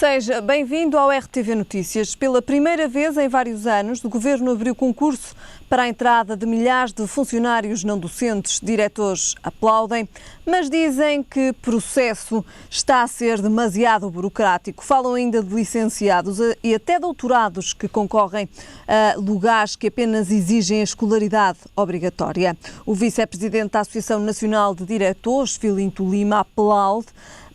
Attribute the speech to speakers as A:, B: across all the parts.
A: Seja bem-vindo ao RTV Notícias. Pela primeira vez em vários anos, o Governo abriu concurso para a entrada de milhares de funcionários não docentes. Diretores aplaudem, mas dizem que o processo está a ser demasiado burocrático. Falam ainda de licenciados e até doutorados que concorrem a lugares que apenas exigem a escolaridade obrigatória. O vice-presidente da Associação Nacional de Diretores, Filinto Lima, aplaude,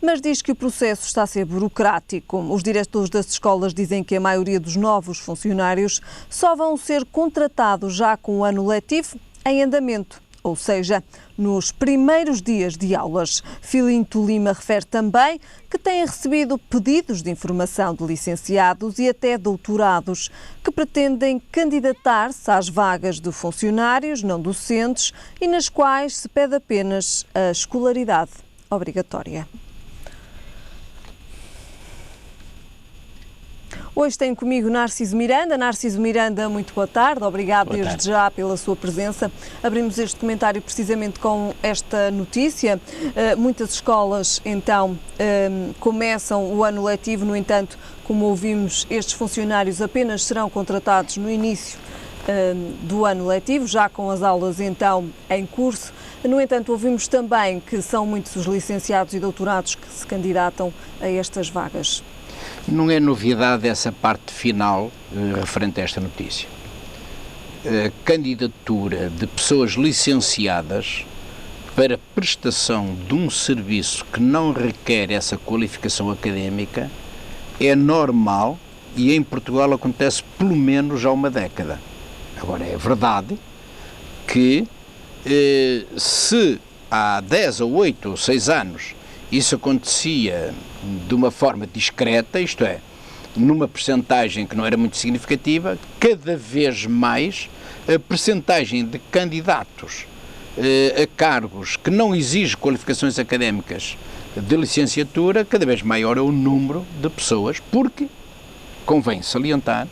A: mas diz que o processo está a ser burocrático. Os diretores das escolas dizem que a maioria dos novos funcionários só vão ser contratados já com o ano letivo em andamento, ou seja, nos primeiros dias de aulas. Filinto Lima refere também que têm recebido pedidos de informação de licenciados e até doutorados que pretendem candidatar-se às vagas de funcionários não docentes e nas quais se pede apenas a escolaridade obrigatória. Hoje tenho comigo Narciso Miranda. Narciso Miranda, muito boa tarde. Obrigado desde já pela sua presença. Abrimos este comentário precisamente com esta notícia. Muitas escolas, então, começam o ano letivo. No entanto, como ouvimos, estes funcionários apenas serão contratados no início do ano letivo, já com as aulas, então, em curso. No entanto, ouvimos também que são muitos os licenciados e doutorados que se candidatam a estas vagas.
B: Não é novidade essa parte final referente a esta notícia. A candidatura de pessoas licenciadas para prestação de um serviço que não requer essa qualificação académica é normal e em Portugal acontece pelo menos há uma década. Agora, é verdade que se há 10 ou 8 ou 6 anos isso acontecia de uma forma discreta, isto é, numa percentagem que não era muito significativa, cada vez mais a percentagem de candidatos a cargos que não exigem qualificações académicas de licenciatura, cada vez maior é o número de pessoas, porque convém salientar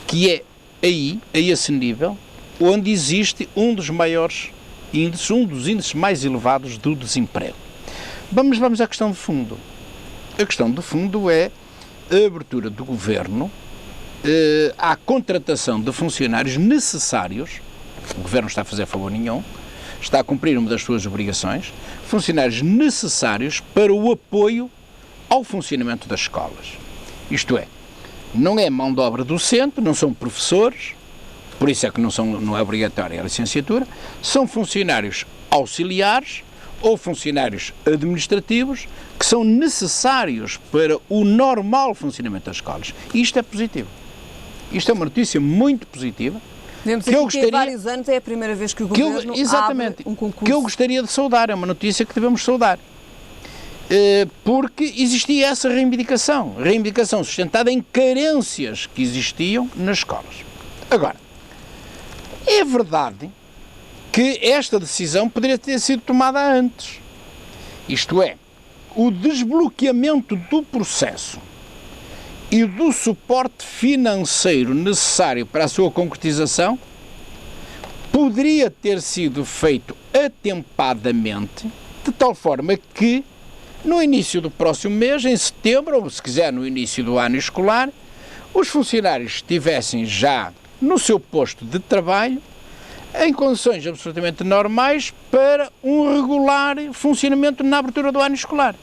B: que é aí, a esse nível, onde existe um dos maiores índices, um dos índices mais elevados do desemprego. Vamos à questão de fundo. A questão de fundo é a abertura do Governo à contratação de funcionários necessários. O Governo não está a fazer favor nenhum, está a cumprir uma das suas obrigações, funcionários necessários para o apoio ao funcionamento das escolas. Isto é, não é mão de obra docente, não são professores, por isso é que não é obrigatória a licenciatura, são funcionários auxiliares ou funcionários administrativos que são necessários para o normal funcionamento das escolas. E isto é positivo. Isto é uma notícia muito positiva.
A: Podemos dizer que há vários anos é a primeira vez que o Governo abre um concurso.
B: Que eu gostaria de saudar, é uma notícia que devemos saudar. Porque existia essa reivindicação sustentada em carências que existiam nas escolas. Agora, é verdade que esta decisão poderia ter sido tomada antes. Isto é, o desbloqueamento do processo e do suporte financeiro necessário para a sua concretização poderia ter sido feito atempadamente, de tal forma que, no início do próximo mês, em setembro, ou se quiser no início do ano escolar, os funcionários estivessem já no seu posto de trabalho em condições absolutamente normais para um regular funcionamento na abertura do ano escolar.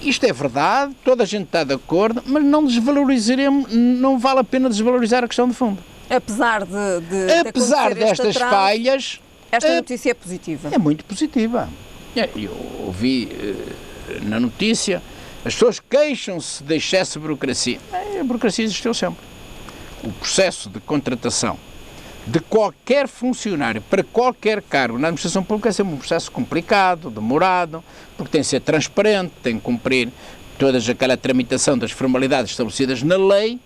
B: Isto é verdade, toda a gente está de acordo, mas não desvalorizaremos, não vale a pena desvalorizar a questão de fundo.
A: Apesar
B: destas falhas,
A: esta notícia é positiva.
B: É muito positiva. Eu ouvi na notícia, as pessoas queixam-se de excesso de burocracia. A burocracia existiu sempre. O processo de contratação de qualquer funcionário para qualquer cargo na administração pública é sempre um processo complicado, demorado, porque tem que ser transparente, tem que cumprir toda aquela tramitação das formalidades estabelecidas na lei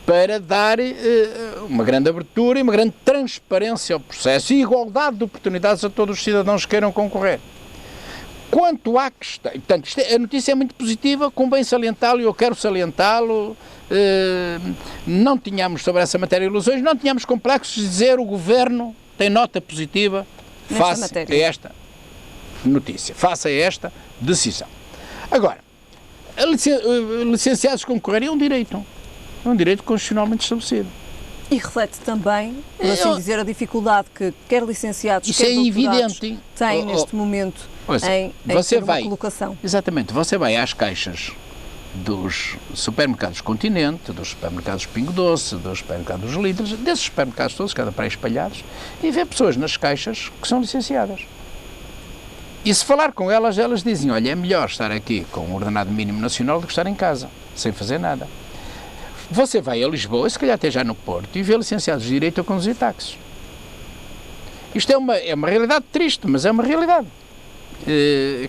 B: para dar uma grande abertura e uma grande transparência ao processo e igualdade de oportunidades a todos os cidadãos que queiram concorrer. Quanto à questão, portanto, a notícia é muito positiva, convém salientá-lo e eu quero salientá-lo. Não tínhamos sobre essa matéria ilusões, não tínhamos complexos de dizer o Governo tem nota positiva face a esta notícia, face a esta decisão. Agora, licenciados concorrerem é um direito. É um direito constitucionalmente estabelecido.
A: E reflete também, por assim dizer, a dificuldade que quer licenciados,
B: isso
A: quer
B: é
A: doutorados
B: evidente.
A: têm neste momento em ter uma colocação.
B: Exatamente, você vai às caixas dos supermercados Continente, dos supermercados Pingo Doce, dos supermercados Líderes, desses supermercados todos, cada praia espalhados, e vê pessoas nas caixas que são licenciadas. E se falar com elas, elas dizem, olha, é melhor estar aqui com um ordenado mínimo nacional do que estar em casa, sem fazer nada. Você vai a Lisboa, se calhar até já no Porto, e vê licenciados de direito a conduzir táxis. Isto é uma realidade triste, mas é uma realidade.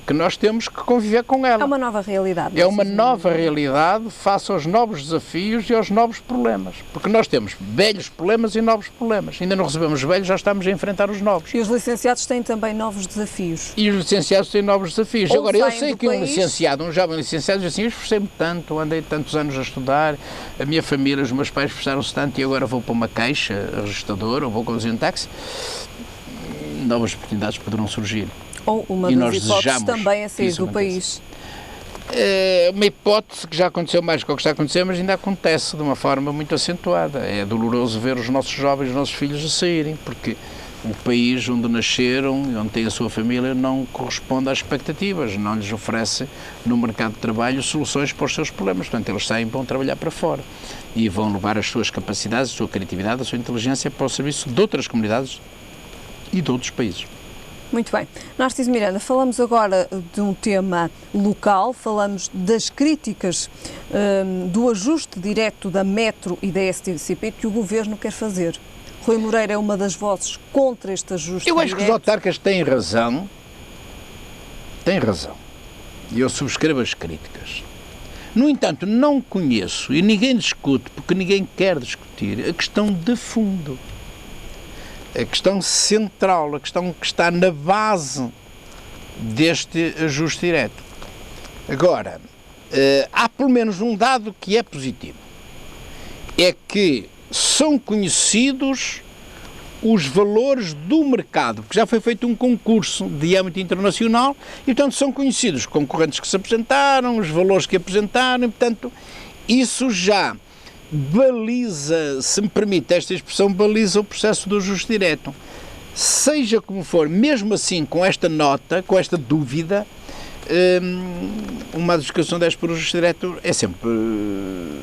B: Que nós temos que conviver com ela.
A: É uma nova realidade.
B: É uma nova realidade face aos novos desafios e aos novos problemas. Porque nós temos velhos problemas e novos problemas. Ainda não recebemos velhos, já estamos a enfrentar os novos.
A: E os licenciados têm também novos desafios.
B: E os licenciados têm novos desafios.
A: Ou
B: agora, eu sei que um jovem licenciado, diz assim, eu esforcei-me tanto, andei tantos anos a estudar, a minha família, os meus pais esforçaram-se tanto e agora vou para uma caixa registradora ou vou conduzir um táxi. Novas oportunidades poderão surgir.
A: Ou uma das hipóteses também a sair do país.
B: É uma hipótese que já aconteceu mais com o que está a acontecer, mas ainda acontece de uma forma muito acentuada. É doloroso ver os nossos jovens, os nossos filhos a saírem, porque o país onde nasceram e onde têm a sua família não corresponde às expectativas, não lhes oferece no mercado de trabalho soluções para os seus problemas. Portanto, eles saem e vão trabalhar para fora e vão levar as suas capacidades, a sua criatividade, a sua inteligência para o serviço de outras comunidades e de outros países.
A: Muito bem. Narciso Miranda, falamos agora de um tema local, falamos das críticas do ajuste direto da Metro e da STCP que o Governo quer fazer. Rui Moreira é uma das vozes contra este ajuste direto.
B: Eu acho que os autarcas têm razão, e eu subscrevo as críticas. No entanto, não conheço, e ninguém discute, porque ninguém quer discutir, a questão de fundo. A questão central, a questão que está na base deste ajuste direto. Agora, há pelo menos um dado que é positivo. É que são conhecidos os valores do mercado, porque já foi feito um concurso de âmbito internacional e, portanto, são conhecidos os concorrentes que se apresentaram, os valores que apresentaram e, portanto, isso já baliza, se me permite esta expressão, baliza o processo do ajuste direto. Seja como for, mesmo assim, com esta nota, com esta dúvida, uma adjudicação 10 por ajuste direto é sempre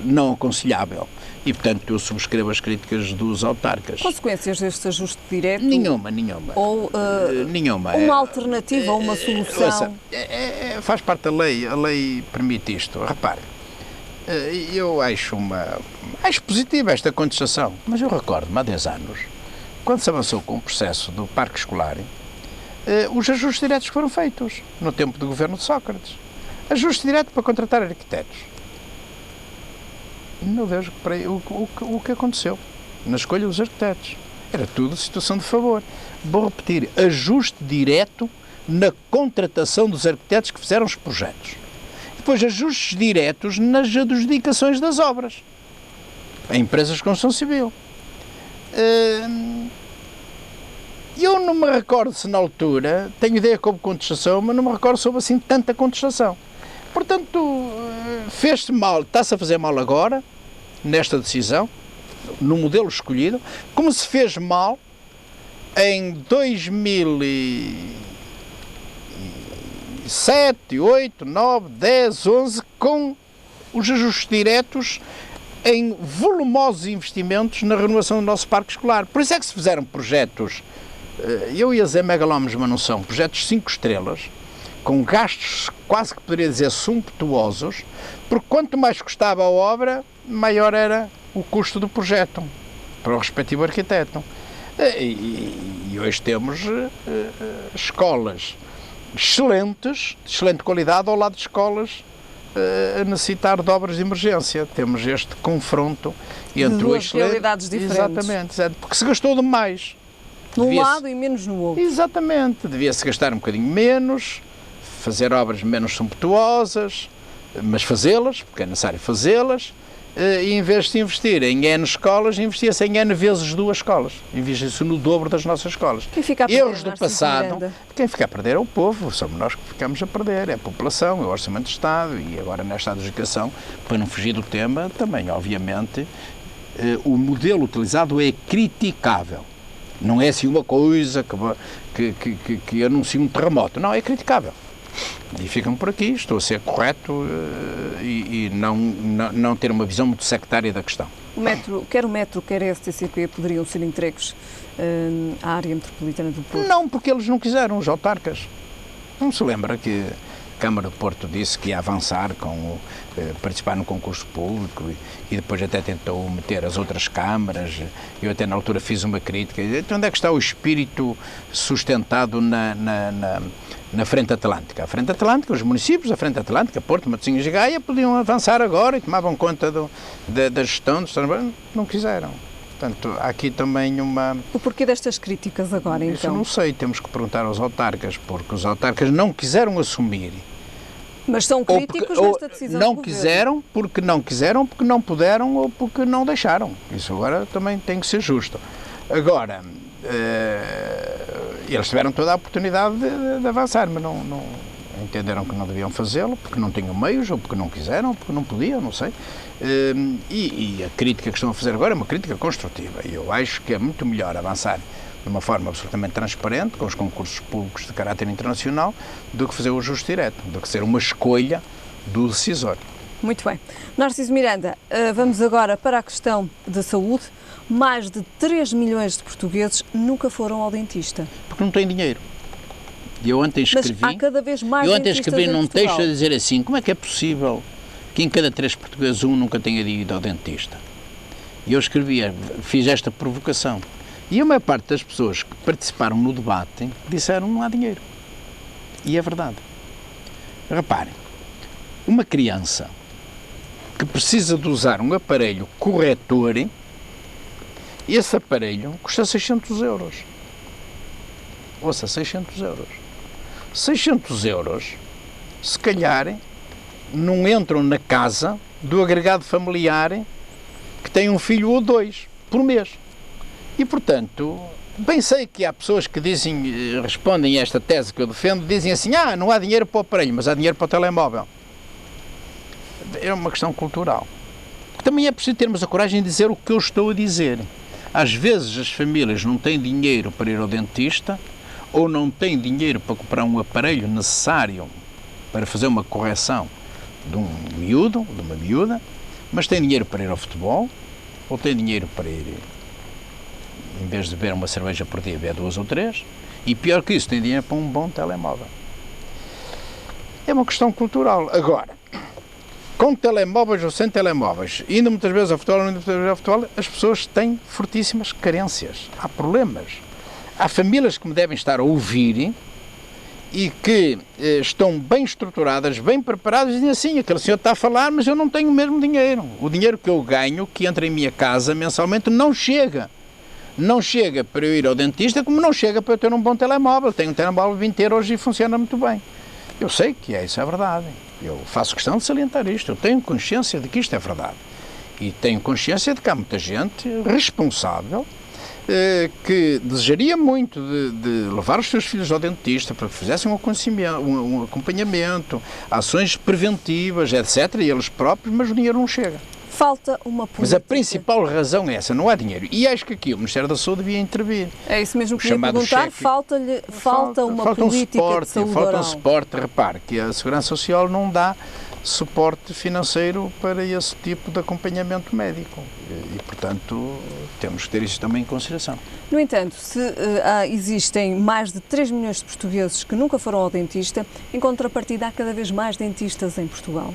B: não aconselhável. E, portanto, eu subscrevo as críticas dos autarcas.
A: Consequências deste ajuste direto?
B: Nenhuma.
A: Ou
B: nenhuma.
A: Uma alternativa ou uma solução?
B: Faz parte da lei, a lei permite isto. Repare, eu acho positiva esta contestação, mas eu recordo-me há 10 anos, quando se avançou com o processo do parque escolar, os ajustes diretos foram feitos no tempo do governo de Sócrates. Ajuste direto para contratar arquitetos. Não vejo o que aconteceu na escolha dos arquitetos. Era tudo situação de favor. Vou repetir, ajuste direto na contratação dos arquitetos que fizeram os projetos. Depois, ajustes diretos nas adjudicações das obras a empresas de construção civil. Eu não me recordo se na altura, tenho ideia que houve contestação, mas não me recordo se houve assim tanta contestação. Portanto, fez-se mal, está-se a fazer mal agora, nesta decisão, no modelo escolhido, como se fez mal em 2007, 8, 9, 10, 11, com os ajustes diretos em volumosos investimentos na renovação do nosso parque escolar. Por isso é que se fizeram projetos, eu ia dizer megalómanos, mas não são, projetos 5 estrelas, com gastos quase que poderia dizer sumptuosos, porque quanto mais custava a obra, maior era o custo do projeto, para o respectivo arquiteto. E hoje temos escolas excelentes, de excelente qualidade, ao lado de escolas a necessitar de obras de emergência. Temos este confronto entre
A: duas realidades diferentes.
B: Exatamente, porque se gastou demais.
A: Num lado e menos no outro.
B: Exatamente, devia-se gastar um bocadinho menos, fazer obras menos sumptuosas, mas fazê-las, porque é necessário fazê-las, e em vez de se investir em N escolas, investia-se em N vezes 2 escolas. Investia-se no dobro das nossas escolas.
A: Quem fica a perder,
B: Erros do passado, quem fica a perder é o povo, somos nós que ficamos a perder, é a população, é o Orçamento de Estado e agora nesta educação, para não fugir do tema, também, obviamente, o modelo utilizado é criticável. Não é assim uma coisa que anuncia um terremoto, não, é criticável. E ficam por aqui, estou a ser correto e não ter uma visão muito sectária da questão.
A: Quer o metro, quer a STCP poderiam ser entregues à área metropolitana do Porto?
B: Não, porque eles não quiseram, os autarcas. Não se lembra que a Câmara do Porto disse que ia avançar com participar no concurso público e depois até tentou meter as outras câmaras. Eu até na altura fiz uma crítica. Então onde é que está o espírito sustentado na Frente Atlântica? A Frente Atlântica, os municípios da Frente Atlântica, Porto, Matosinhos e Gaia, podiam avançar agora e tomavam conta da gestão do Estado. Não quiseram. Portanto, há aqui também uma...
A: O porquê destas críticas agora, então?
B: Isso não sei, temos que perguntar aos autarcas, porque os autarcas não quiseram assumir.
A: Mas são críticos nesta decisão do
B: Não
A: governo.
B: quiseram, porque não puderam ou porque não deixaram. Isso agora também tem que ser justo. Agora, eles tiveram toda a oportunidade de avançar, mas não entenderam que não deviam fazê-lo, porque não tinham meios, ou porque não quiseram, ou porque não podiam, não sei. E a crítica que estão a fazer agora é uma crítica construtiva. E eu acho que é muito melhor avançar de uma forma absolutamente transparente, com os concursos públicos de caráter internacional, do que fazer o ajuste direto, do que ser uma escolha do decisor.
A: Muito bem. Narciso Miranda, vamos agora para a questão da saúde. Mais de 3 milhões de portugueses nunca foram ao dentista.
B: Porque não têm dinheiro. E eu ontem escrevi...
A: Mas há cada vez mais dentistas em
B: num
A: Portugal.
B: texto a dizer assim, como é que é possível que em cada 3 portugueses nunca tenha ido ao dentista? E eu fiz esta provocação. E a maior parte das pessoas que participaram no debate disseram que não há dinheiro. E é verdade. Reparem, uma criança que precisa de usar um aparelho corretor, esse aparelho custa 600 euros. Ouça, 600 euros. 600 euros, se calhar, não entram na casa do agregado familiar que tem um filho ou 2 por mês. E, portanto, bem sei que há pessoas que respondem a esta tese que eu defendo, dizem assim, não há dinheiro para o aparelho, mas há dinheiro para o telemóvel. É uma questão cultural. Também é preciso termos a coragem de dizer o que eu estou a dizer. Às vezes as famílias não têm dinheiro para ir ao dentista ou não têm dinheiro para comprar um aparelho necessário para fazer uma correção de um miúdo, de uma miúda, mas têm dinheiro para ir ao futebol ou têm dinheiro para ir, em vez de beber uma cerveja por dia, beber 2 ou 3, e pior que isso, têm dinheiro para um bom telemóvel. É uma questão cultural. Agora, com telemóveis ou sem telemóveis, indo muitas vezes ao futebol ou não indo muitas vezes ao futebol, as pessoas têm fortíssimas carências. Há problemas. Há famílias que me devem estar a ouvir e que estão bem estruturadas, bem preparadas, e dizem assim, aquele senhor está a falar, mas eu não tenho o mesmo dinheiro. O dinheiro que eu ganho, que entra em minha casa mensalmente, não chega. Não chega para eu ir ao dentista, como não chega para eu ter um bom telemóvel. Tenho um telemóvel de 20 euros e funciona muito bem. Eu sei que isso é verdade. Eu faço questão de salientar isto. Eu tenho consciência de que isto é verdade. E tenho consciência de que há muita gente responsável que desejaria muito de levar os seus filhos ao dentista para que fizessem um acompanhamento, ações preventivas, etc. E eles próprios, mas o dinheiro não chega.
A: Falta uma política.
B: Mas a principal razão é essa, não há dinheiro. E acho que aqui o Ministério da Saúde devia intervir.
A: É isso mesmo que eu ia perguntar, falta uma política de saúde oral.
B: Falta um suporte. Repare que a Segurança Social não dá suporte financeiro para esse tipo de acompanhamento médico. E, portanto, temos que ter isso também em consideração.
A: No entanto, se existem mais de 3 milhões de portugueses que nunca foram ao dentista, em contrapartida há cada vez mais dentistas em Portugal.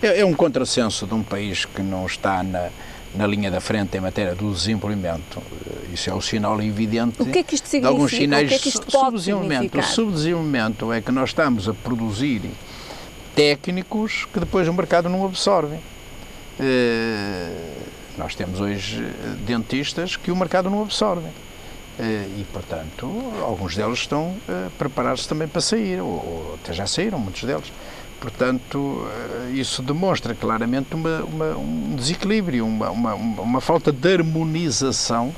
B: É um contrassenso de um país que não está na linha da frente em matéria do desenvolvimento. Isso é o sinal evidente.
A: O que é que isto significa?
B: De alguns sinais
A: o que é que isto pode significar?
B: O subdesenvolvimento é que nós estamos a produzir técnicos que depois o mercado não absorve. Nós temos hoje dentistas que o mercado não absorve. E, portanto, alguns deles estão a preparar-se também para sair, ou até já saíram, muitos deles. portanto, isso demonstra claramente um desequilíbrio, uma falta de harmonização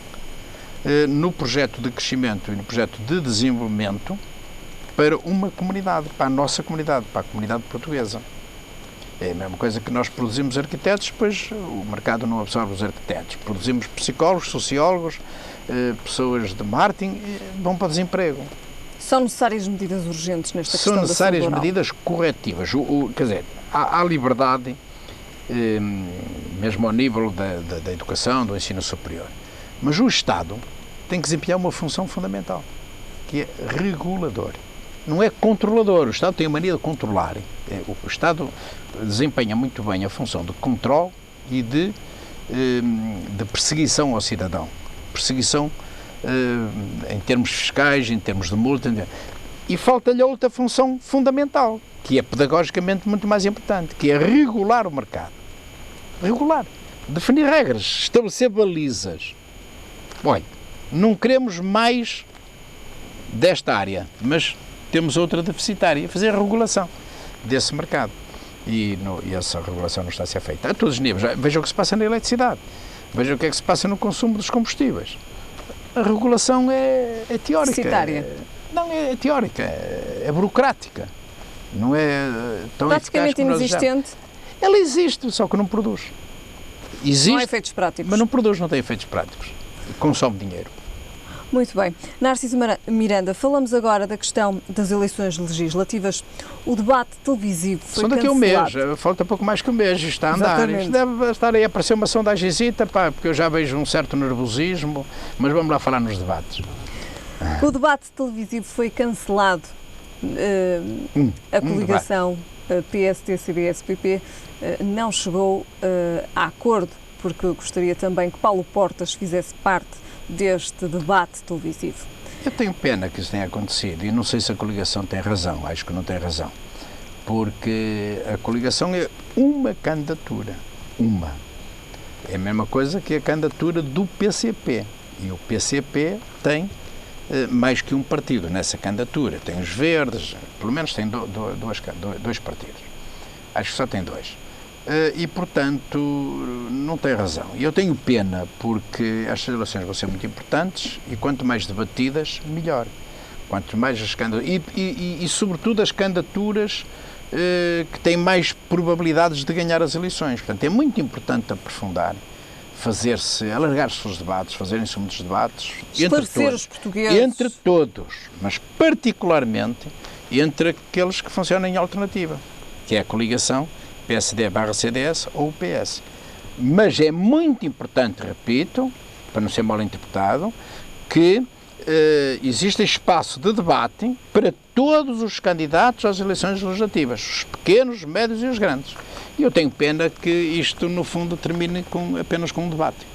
B: no projeto de crescimento e no projeto de desenvolvimento para uma comunidade, para a nossa comunidade, para a comunidade portuguesa. É a mesma coisa que nós produzimos arquitetos, pois o mercado não absorve os arquitetos. Produzimos psicólogos, sociólogos, pessoas de marketing, vão para o desemprego.
A: São necessárias medidas urgentes nesta questão?
B: São necessárias medidas corretivas. Quer dizer, há liberdade, mesmo ao nível da educação, do ensino superior. Mas o Estado tem que desempenhar uma função fundamental, que é regulador. Não é controlador. O Estado tem a mania de controlar. O Estado desempenha muito bem a função de controle e de perseguição ao cidadão. Perseguição em termos fiscais, em termos de multa. E falta-lhe a outra função fundamental, que é pedagogicamente muito mais importante, que é regular o mercado. Regular. Definir regras, estabelecer balizas. Olha, não queremos mais desta área, mas temos outra deficitária, fazer a regulação desse mercado. E essa regulação não está a ser feita a todos os níveis. Veja o que se passa na eletricidade, veja o que é que se passa no consumo dos combustíveis. A regulação é teórica.
A: Deficitária.
B: Não, é teórica, é burocrática. Não é tão
A: praticamente inexistente.
B: Ela existe, só que não produz. Existe,
A: não há efeitos práticos.
B: Mas não produz, não tem efeitos práticos. Consome dinheiro.
A: Muito bem. Narciso Miranda, falamos agora da questão das eleições legislativas. O debate televisivo foi
B: cancelado. Só daqui a um mês, falta pouco mais que um mês, isto está a andar.
A: Exatamente.
B: Isto deve estar aí a aparecer uma sondagenzita, porque eu já vejo um certo nervosismo, mas vamos lá falar nos debates.
A: O debate televisivo foi cancelado. A coligação PSD-CDS-PP não chegou a acordo, porque gostaria também que Paulo Portas fizesse parte deste debate televisivo.
B: Eu tenho pena que isso tenha acontecido e não sei se a coligação tem razão, acho que não tem razão, porque a coligação é uma candidatura, uma. É a mesma coisa que a candidatura do PCP e o PCP tem mais que um partido nessa candidatura, tem os verdes, pelo menos tem dois partidos, acho que só tem dois. E, portanto, não tem razão. E eu tenho pena, porque estas eleições vão ser muito importantes e quanto mais debatidas, melhor. Quanto mais as candidaturas... E, sobretudo, as candidaturas que têm mais probabilidades de ganhar as eleições. Portanto, é muito importante aprofundar, alargar-se os debates, fazerem-se muitos debates.
A: Esclarecer os portugueses.
B: Entre todos, mas particularmente entre aqueles que funcionam em alternativa, que é a coligação PSD/CDS ou o PS. Mas é muito importante, repito, para não ser mal interpretado, que existe espaço de debate para todos os candidatos às eleições legislativas, os pequenos, os médios e os grandes. E eu tenho pena que isto, no fundo, termine apenas com um debate.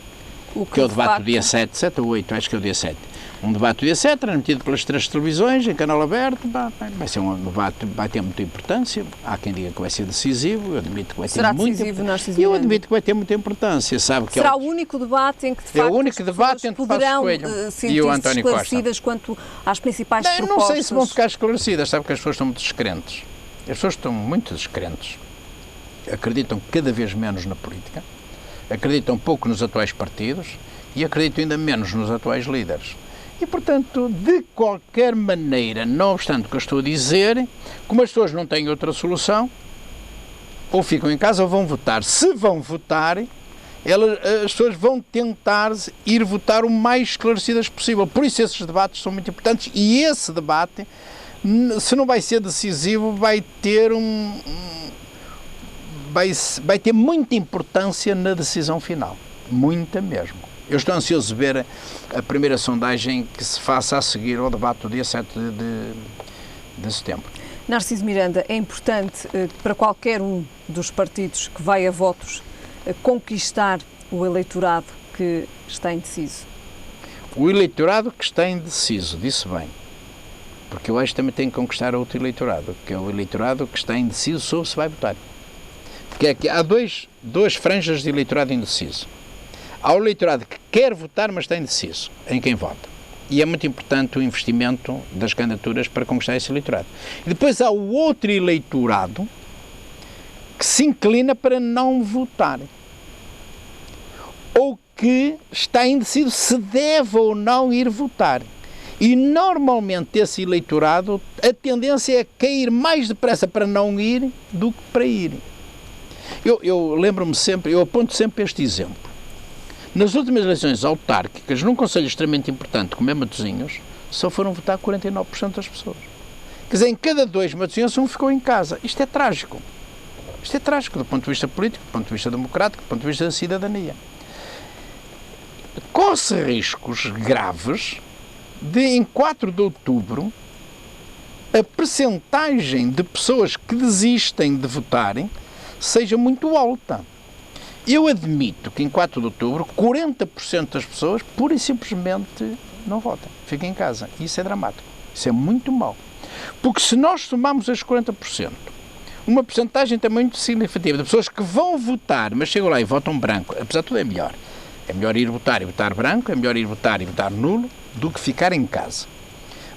B: Que é o debate do dia 7 ou 8, acho que é o dia 7. Um debate do dia 7, transmitido pelas 3 televisões, em canal aberto, vai ser um debate, vai ter muita importância. Há quem diga que vai ser decisivo, eu admito que vai ter muita importância. Eu admito que vai ter muita importância, sabe? Que
A: será o único debate em que, de facto,
B: é o único debate entre
A: poderão
B: e o António
A: esclarecidas Costa. Quanto às principais propostas.
B: Não sei se vão ficar esclarecidas, sabe que as pessoas estão muito descrentes. As pessoas estão muito descrentes. Acreditam cada vez menos na política, acreditam pouco nos atuais partidos e acreditam ainda menos nos atuais líderes. E, portanto, de qualquer maneira, não obstante o que eu estou a dizer, como as pessoas não têm outra solução, ou ficam em casa ou vão votar. Se vão votar, as pessoas vão tentar ir votar o mais esclarecidas possível. Por isso esses debates são muito importantes e esse debate, se não vai ser decisivo, vai ter vai ter muita importância na decisão final. Muita mesmo. Eu estou ansioso de ver a primeira sondagem que se faça a seguir ao debate do dia 7 de setembro.
A: Narciso Miranda, é importante para qualquer um dos partidos que vai a votos conquistar o eleitorado que está indeciso?
B: O eleitorado que está indeciso, disse bem, porque eu acho que também tem que conquistar outro eleitorado, que é o eleitorado que está indeciso sobre se vai votar. Porque aqui há duas franjas de eleitorado indeciso. Há o eleitorado que quer votar, mas está indeciso em quem vota. E é muito importante o investimento das candidaturas para conquistar esse eleitorado. E depois há o outro eleitorado que se inclina para não votar, ou que está indeciso se deve ou não ir votar. E normalmente esse eleitorado, a tendência é cair mais depressa para não ir do que para ir. Eu lembro-me sempre, eu aponto sempre este exemplo. Nas últimas eleições autárquicas, num concelho extremamente importante como é Matosinhos, só foram votar 49% das pessoas. Quer dizer, em cada 2 matosinhenses, um ficou em casa. Isto é trágico. Isto é trágico do ponto de vista político, do ponto de vista democrático, do ponto de vista da cidadania. Corre-se riscos graves de, em 4 de outubro, a percentagem de pessoas que desistem de votarem seja muito alta. Eu admito que em 4 de outubro 40% das pessoas pura e simplesmente não votam, ficam em casa. Isso é dramático, isso é muito mau. Porque se nós somarmos esses 40%, uma percentagem também muito significativa de pessoas que vão votar, mas chegam lá e votam branco, apesar de tudo é melhor. É melhor ir votar e votar branco, é melhor ir votar e votar nulo, do que ficar em casa.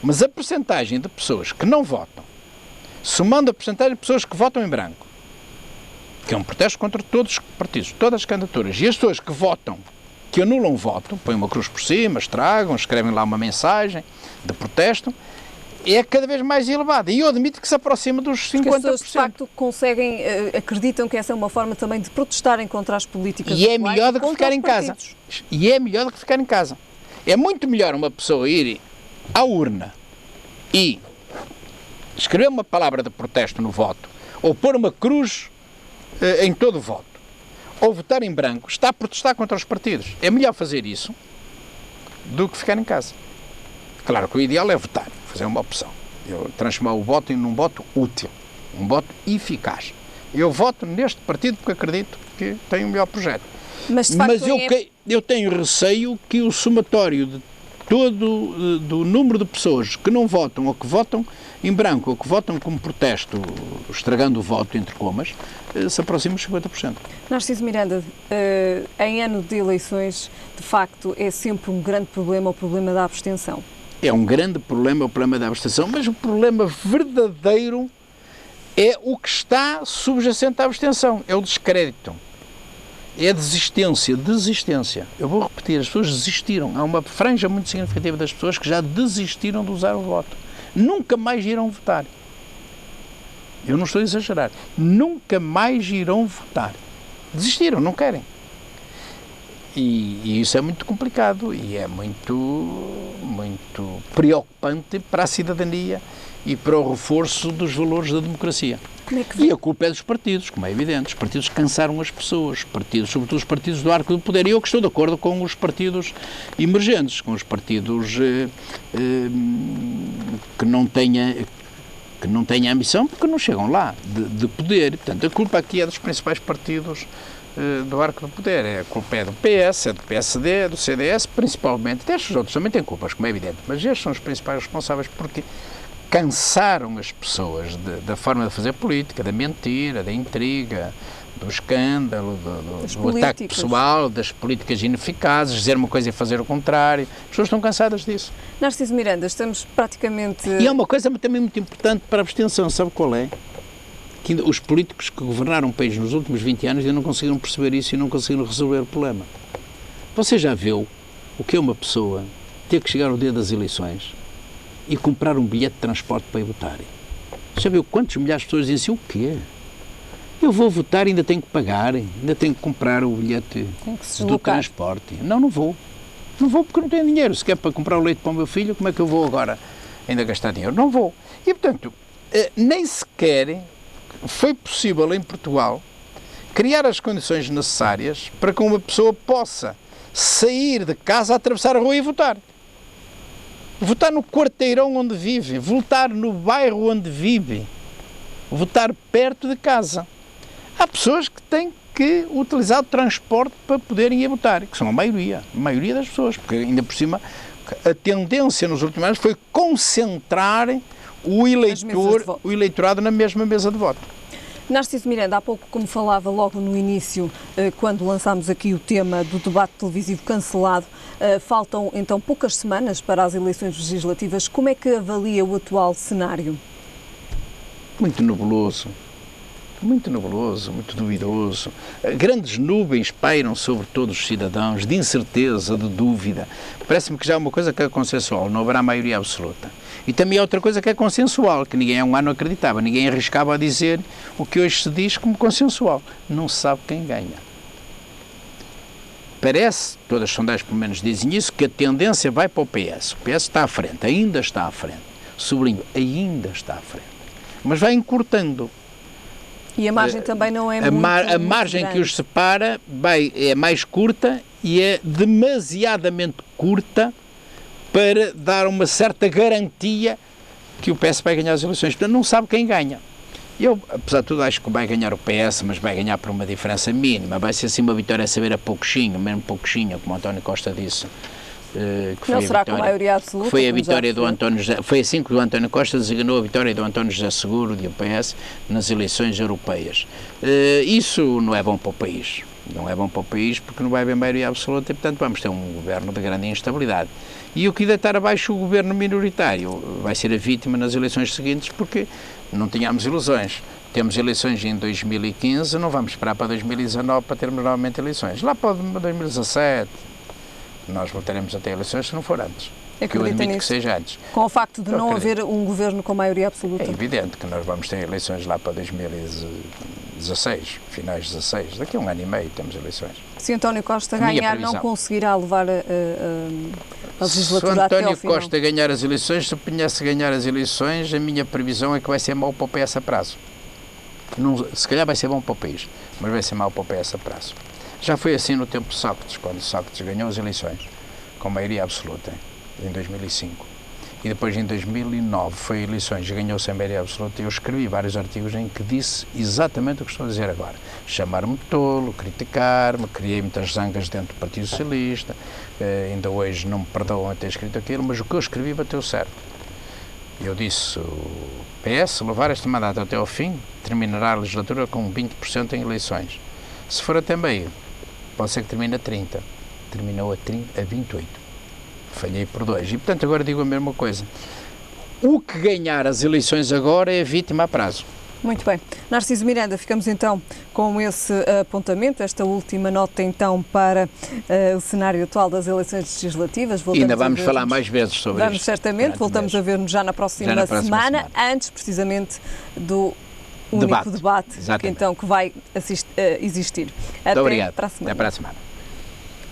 B: Mas a percentagem de pessoas que não votam, somando a percentagem de pessoas que votam em branco, que é um protesto contra todos os partidos, todas as candidaturas, e as pessoas que votam, que anulam o voto, põem uma cruz por cima, estragam, escrevem lá uma mensagem de protesto, é cada vez mais elevada. E eu admito que se aproxima dos 50%.
A: Porque as pessoas, de facto, conseguem, acreditam que essa é uma forma também de protestarem contra as políticas
B: atuais. E é melhor do que ficar em casa. E é melhor do que ficar em casa. É muito melhor uma pessoa ir à urna e escrever uma palavra de protesto no voto, ou pôr uma cruz em todo o voto, ou votar em branco, está a protestar contra os partidos. É melhor fazer isso do que ficar em casa. Claro que o ideal é votar, fazer uma opção. Eu transformar o voto num voto útil, um voto eficaz. Eu voto neste partido porque acredito que tem o melhor projeto. Mas eu tenho receio que o somatório de todo do número de pessoas que não votam, ou que votam em branco, ou que votam como protesto, estragando o voto, entre comas, se aproxima dos 50%.
A: Narciso Miranda, em ano de eleições, de facto, é sempre um grande problema o problema da abstenção.
B: É um grande problema o problema da abstenção, mas o problema verdadeiro é o que está subjacente à abstenção, é o descrédito. É a desistência. Eu vou repetir, as pessoas desistiram. Há uma franja muito significativa das pessoas que já desistiram de usar o voto. Nunca mais irão votar. Eu não estou a exagerar. Nunca mais irão votar. Desistiram, não querem. E isso é muito complicado e é muito preocupante para a cidadania e para o reforço dos valores da democracia. E a culpa é dos partidos, como é evidente. Os partidos cansaram as pessoas, sobretudo os partidos do arco do poder. E eu que estou de acordo com os partidos emergentes, com os partidos que não têm ambição, porque não chegam lá de poder. Portanto, a culpa aqui é dos principais partidos do arco do poder. A culpa é do PS, é do PSD, é do CDS, principalmente. Destes outros também têm culpas, como é evidente. Mas estes são os principais responsáveis porque cansaram as pessoas da forma de fazer política, da mentira, da intriga, do escândalo, do ataque pessoal, das políticas ineficazes, dizer uma coisa e fazer o contrário. As pessoas estão cansadas disso.
A: Narciso Miranda, estamos praticamente...
B: E há uma coisa também muito importante para a abstenção, sabe qual é? Que os políticos que governaram o país nos últimos 20 anos ainda não conseguiram perceber isso e não conseguiram resolver o problema. Você já viu o que é uma pessoa ter que chegar ao dia das eleições e comprar um bilhete de transporte para ir votar? Já viu quantos milhares de pessoas dizem assim, o quê? Eu vou votar e ainda tenho que pagar, ainda tenho que comprar o bilhete do transporte. Não vou. Não vou porque não tenho dinheiro. Se quer para comprar o leite para o meu filho, como é que eu vou agora ainda gastar dinheiro? Não vou. E, portanto, nem sequer foi possível em Portugal criar as condições necessárias para que uma pessoa possa sair de casa, atravessar a rua e votar. Votar no quarteirão onde vive, votar no bairro onde vive, votar perto de casa. Há pessoas que têm que utilizar o transporte para poderem ir votar, que são a maioria das pessoas, porque ainda por cima a tendência nos últimos anos foi concentrar o eleitorado na mesma mesa de voto.
A: Narciso Miranda, há pouco, como falava logo no início, quando lançámos aqui o tema do debate televisivo cancelado, faltam então poucas semanas para as eleições legislativas. Como é que avalia o atual cenário?
B: Muito nebuloso. muito nebuloso, muito duvidoso. Grandes nuvens pairam sobre todos os cidadãos, de incerteza, de dúvida. Parece-me que já é uma coisa que é consensual, não haverá maioria absoluta. E também é outra coisa que é consensual, que ninguém há um ano acreditava, ninguém arriscava a dizer o que hoje se diz como consensual. Não se sabe quem ganha. Parece, todas as sondagens pelo menos dizem isso, que a tendência vai para o PS. O PS está à frente, ainda está à frente. Sublinho, ainda está à frente. Mas vai encurtando.
A: E a margem também não é muito
B: A margem
A: grande.
B: que os separa é mais curta e é demasiadamente curta para dar uma certa garantia que o PS vai ganhar as eleições. Portanto, não sabe quem ganha. Eu, apesar de tudo, acho que vai ganhar o PS, mas vai ganhar por uma diferença mínima. Vai ser assim uma vitória a saber a pouquinho, mesmo pouquinho, como o António Costa disse. Que
A: não será com a maioria absoluta.
B: Foi a vitória do António José, foi assim que o António Costa designou a vitória do António José Seguro, do PS, nas eleições europeias. Isso não é bom para o país. Não é bom para o país porque não vai haver maioria absoluta e, portanto, vamos ter um governo de grande instabilidade. E o que deitar abaixo o governo minoritário vai ser a vítima nas eleições seguintes porque não tínhamos ilusões. Temos eleições em 2015, não vamos esperar para 2019 para termos novamente eleições. Lá para 2017... nós voltaremos a ter eleições se não for antes. Que eu admito que seja antes.
A: Com o facto de não haver um governo com maioria absoluta.
B: É evidente que nós vamos ter eleições lá para 2016, finais de 16. Daqui a um ano e meio temos eleições.
A: Se António Costa ganhar, não conseguirá levar a legislatura até ao final.
B: Se António Costa ganhar as eleições, se pudesse ganhar as eleições, a minha previsão é que vai ser mau para o PS a prazo. Não, se calhar vai ser bom para o país, mas vai ser mau para o PS a prazo. Já foi assim no tempo de Sócrates, quando Sócrates ganhou as eleições, com maioria absoluta, em 2005. E depois, em 2009, foi eleições e ganhou sem maioria absoluta. E eu escrevi vários artigos em que disse exatamente o que estou a dizer agora. Chamar-me tolo, criticar-me, criei muitas zangas dentro do Partido Socialista. Ainda hoje não me perdoam a ter escrito aquilo, mas o que eu escrevi bateu certo. Eu disse, o PS, levar este mandato até ao fim, terminará a legislatura com 20% em eleições. Se for até meio, pode ser que termine a 30. Terminou a 28. Falhei por 2. E, portanto, agora digo a mesma coisa. O que ganhar as eleições agora é vítima a prazo.
A: Muito bem. Narciso Miranda, ficamos então com esse apontamento, esta última nota então para o cenário atual das eleições legislativas.
B: Ainda vamos falar mais vezes sobre isso.
A: Vamos certamente, voltamos a ver-nos já na próxima semana, antes precisamente do único debate que vai existir.
B: Muito obrigado.
A: Para a semana.
B: Até para a semana.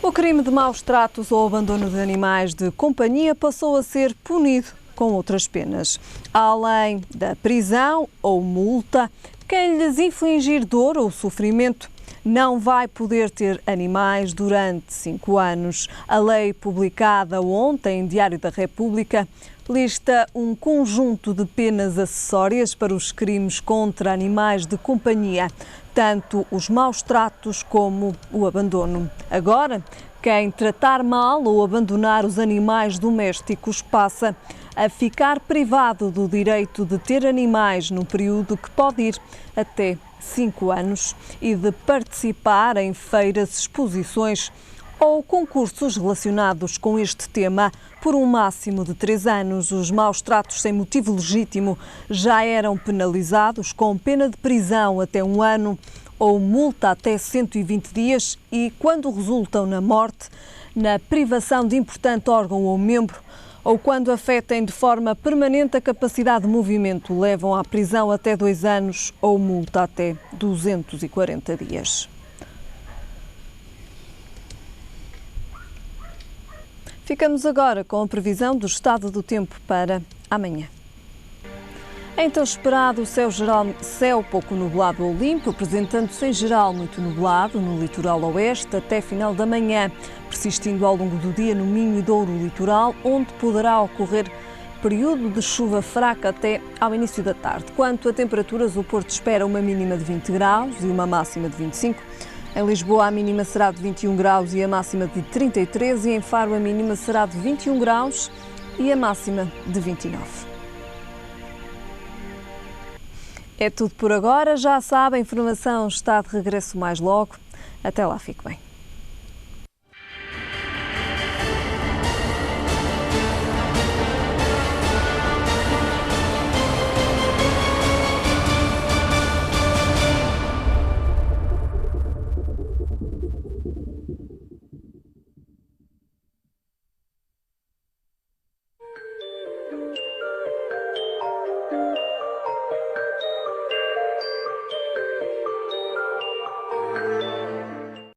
A: O crime de maus tratos ou abandono de animais de companhia passou a ser punido com outras penas. Além da prisão ou multa, quem lhes infligir dor ou sofrimento não vai poder ter animais durante 5 anos. A lei publicada ontem em Diário da República lista um conjunto de penas acessórias para os crimes contra animais de companhia, tanto os maus tratos como o abandono. Agora, quem tratar mal ou abandonar os animais domésticos passa a ficar privado do direito de ter animais num período que pode ir até 5 anos e de participar em feiras, exposições ou concursos relacionados com este tema por um máximo de 3 anos. Os maus tratos sem motivo legítimo já eram penalizados com pena de prisão até 1 ano ou multa até 120 dias e, quando resultam na morte, na privação de importante órgão ou membro, ou quando afetem de forma permanente a capacidade de movimento, levam à prisão até 2 anos ou multa até 240 dias. Ficamos agora com a previsão do estado do tempo para amanhã. Então esperado céu pouco nublado ou limpo, apresentando-se em geral muito nublado no litoral oeste até final da manhã, persistindo ao longo do dia no Minho e Douro litoral, onde poderá ocorrer período de chuva fraca até ao início da tarde. Quanto a temperaturas, o Porto espera uma mínima de 20 graus e uma máxima de 25. Em Lisboa a mínima será de 21 graus e a máxima de 33 e em Faro a mínima será de 21 graus e a máxima de 29. É tudo por agora. Já sabe, a informação está de regresso mais logo. Até lá, fique bem.